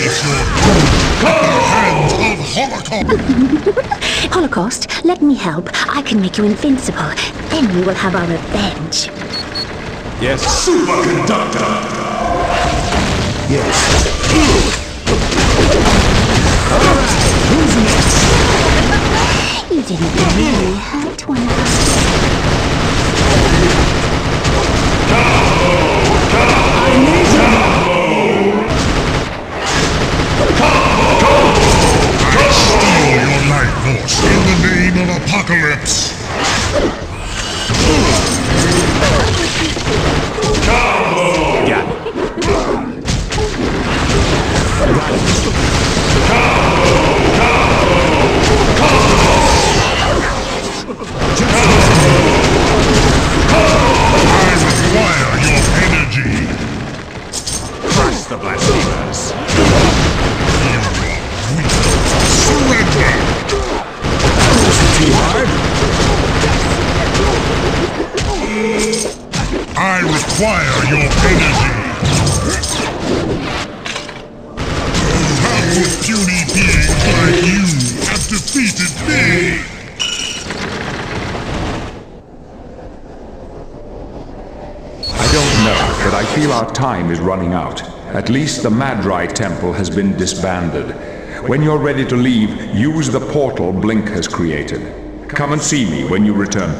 Face your doom at the hands of Holocaust! Holocaust, let me help. I can make you invincible. Then we will have our revenge. Yes. Superconductor! Yes. Who's next? You didn't really hurt one of us. I need you! I steal your life force in the name of Apocalypse! I require your energy! Crush the blasphemers! You are weak! Surrender! Too hard? I require your energy! How could puny beings like you have defeated me? I don't know, but I feel our time is running out. At least the Madrai Temple has been disbanded. When you're ready to leave, use the portal Blink has created. Come and see me when you return.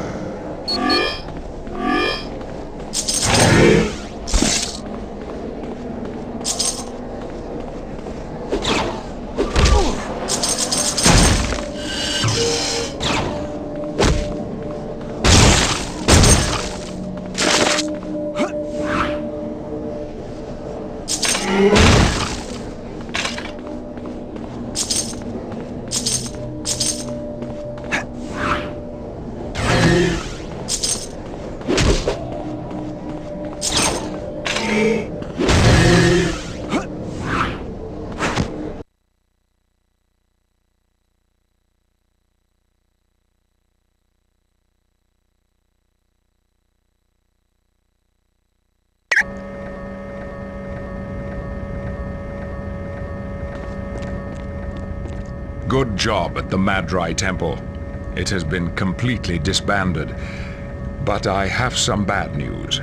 Good job at the Madrai Temple. It has been completely disbanded. But I have some bad news.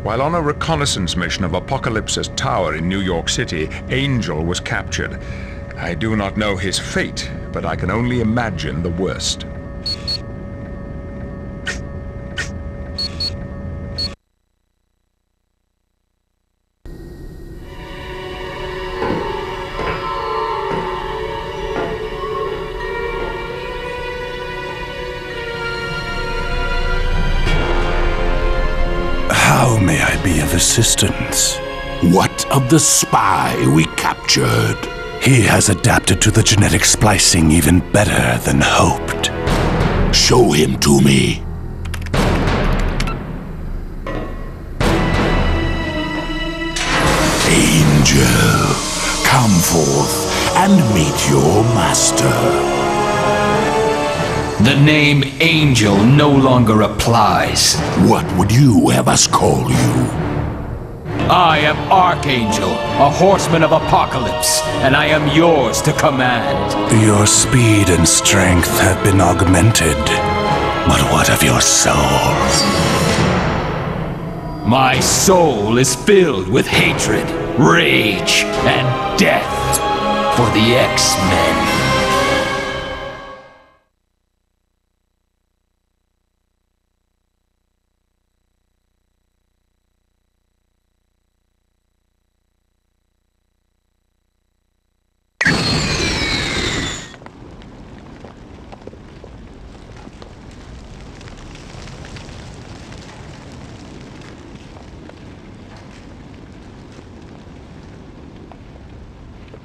While on a reconnaissance mission of Apocalypse's tower in New York City, Angel was captured. I do not know his fate, but I can only imagine the worst. How may I be of assistance? What of the spy we captured? He has adapted to the genetic splicing even better than hoped. Show him to me. Angel, come forth and meet your master. The name Angel no longer applies. What would you have us call you? I am Archangel, a horseman of Apocalypse, and I am yours to command. Your speed and strength have been augmented. But what of your soul? My soul is filled with hatred, rage, and death for the X-Men.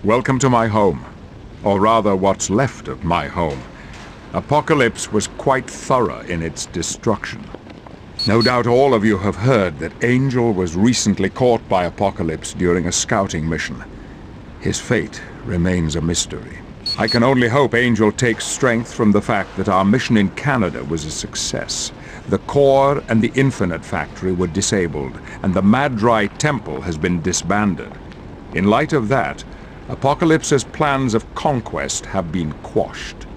Welcome to my home. Or rather, what's left of my home. Apocalypse was quite thorough in its destruction. No doubt all of you have heard that Angel was recently caught by Apocalypse during a scouting mission. His fate remains a mystery. I can only hope Angel takes strength from the fact that our mission in Canada was a success. The core and the Infinite Factory were disabled, and the Madrai Temple has been disbanded. In light of that, Apocalypse's plans of conquest have been quashed.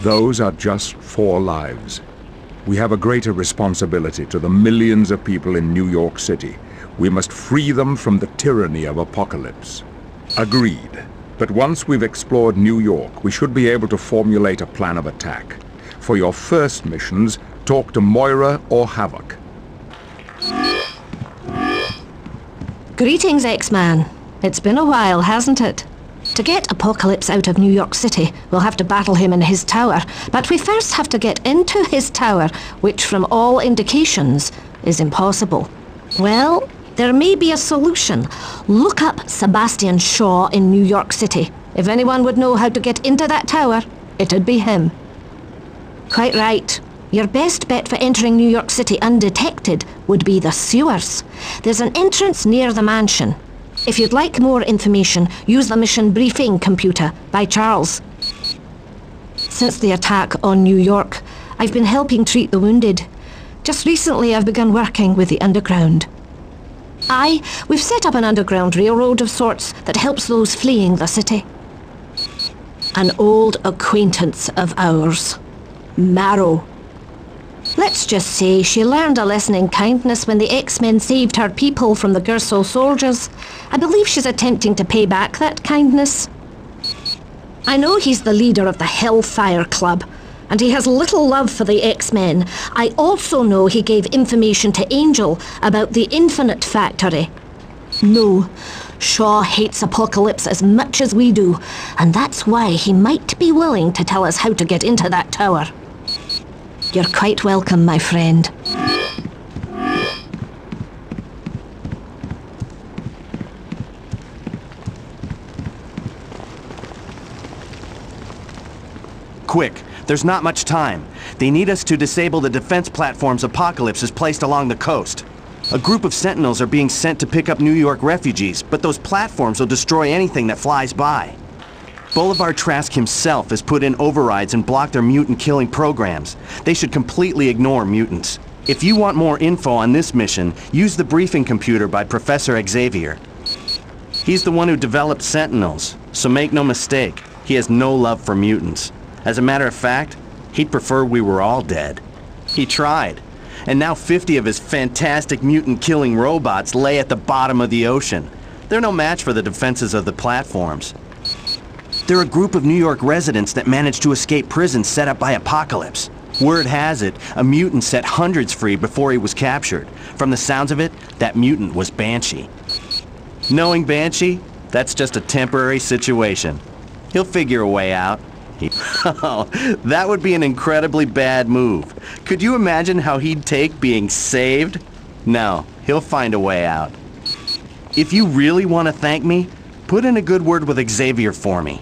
Those are just 4 lives. We have a greater responsibility to the millions of people in New York City. We must free them from the tyranny of Apocalypse. Agreed. But once we've explored New York, we should be able to formulate a plan of attack. For your first missions, talk to Moira or Havoc. Greetings, X-Man. It's been a while, hasn't it? To get Apocalypse out of New York City, we'll have to battle him in his tower. But we first have to get into his tower, which from all indications is impossible. Well, there may be a solution. Look up Sebastian Shaw in New York City. If anyone would know how to get into that tower, it'd be him. Quite right. Your best bet for entering New York City undetected would be the sewers. There's an entrance near the mansion. If you'd like more information, use the mission briefing computer by Charles. Since the attack on New York, I've been helping treat the wounded. Just recently I've begun working with the underground. We've set up an underground railroad of sorts that helps those fleeing the city. An old acquaintance of ours, Marrow. Let's just say she learned a lesson in kindness when the X-Men saved her people from the Gersel soldiers. I believe she's attempting to pay back that kindness. I know he's the leader of the Hellfire Club, and he has little love for the X-Men. I also know he gave information to Angel about the Infinite Factory. No, Shaw hates Apocalypse as much as we do, and that's why he might be willing to tell us how to get into that tower. You're quite welcome, my friend. Quick, there's not much time. They need us to disable the defense platforms Apocalypse has placed along the coast. A group of Sentinels are being sent to pick up New York refugees, but those platforms will destroy anything that flies by. Bolivar Trask himself has put in overrides and blocked their mutant-killing programs. They should completely ignore mutants. If you want more info on this mission, use the briefing computer by Professor Xavier. He's the one who developed Sentinels, so make no mistake, he has no love for mutants. As a matter of fact, he'd prefer we were all dead. He tried, and now 50 of his fantastic mutant-killing robots lay at the bottom of the ocean. They're no match for the defenses of the platforms. They're a group of New York residents that managed to escape prison set up by Apocalypse. Word has it, a mutant set hundreds free before he was captured. From the sounds of it, that mutant was Banshee. Knowing Banshee, that's just a temporary situation. He'll figure a way out. Oh, that would be an incredibly bad move. Could you imagine how he'd take being saved? No, he'll find a way out. If you really want to thank me, put in a good word with Xavier for me.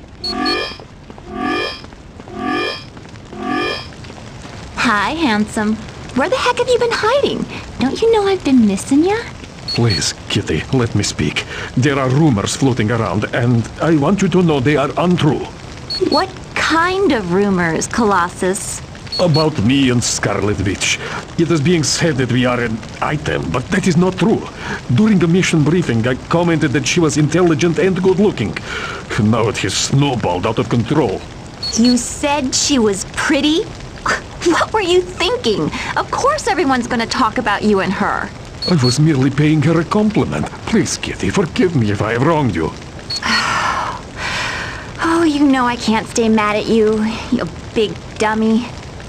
Hi, handsome. Where the heck have you been hiding? Don't you know I've been missing you? Please, Kitty, let me speak. There are rumors floating around, and I want you to know they are untrue. What kind of rumors, Colossus? About me and Scarlet Witch. It is being said that we are an item, but that is not true. During the mission briefing, I commented that she was intelligent and good-looking. Now it has snowballed out of control. You said she was pretty? What were you thinking? Of course everyone's gonna talk about you and her. I was merely paying her a compliment. Please, Kitty, forgive me if I have wronged you. Oh, you know I can't stay mad at you, you big dummy.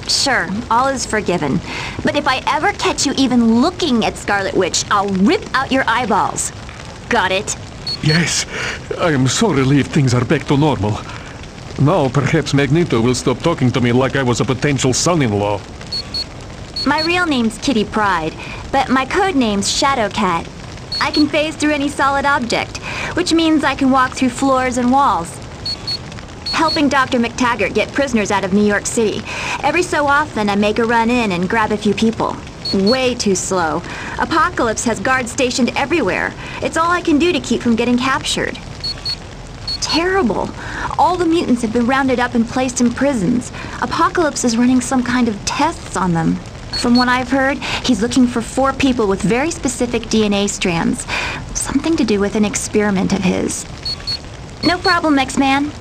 Sure, all is forgiven. But if I ever catch you even looking at Scarlet Witch, I'll rip out your eyeballs. Got it? Yes, I am so relieved things are back to normal. Now perhaps Magneto will stop talking to me like I was a potential son-in-law. My real name's Kitty Pryde, but my code name's Shadowcat. I can phase through any solid object, which means I can walk through floors and walls. Helping Dr. McTaggart get prisoners out of New York City. Every so often I make a run in and grab a few people. Way too slow. Apocalypse has guards stationed everywhere. It's all I can do to keep from getting captured. Terrible. All the mutants have been rounded up and placed in prisons. Apocalypse is running some kind of tests on them. From what I've heard, he's looking for 4 people with very specific DNA strands. Something to do with an experiment of his. No problem, X-Man.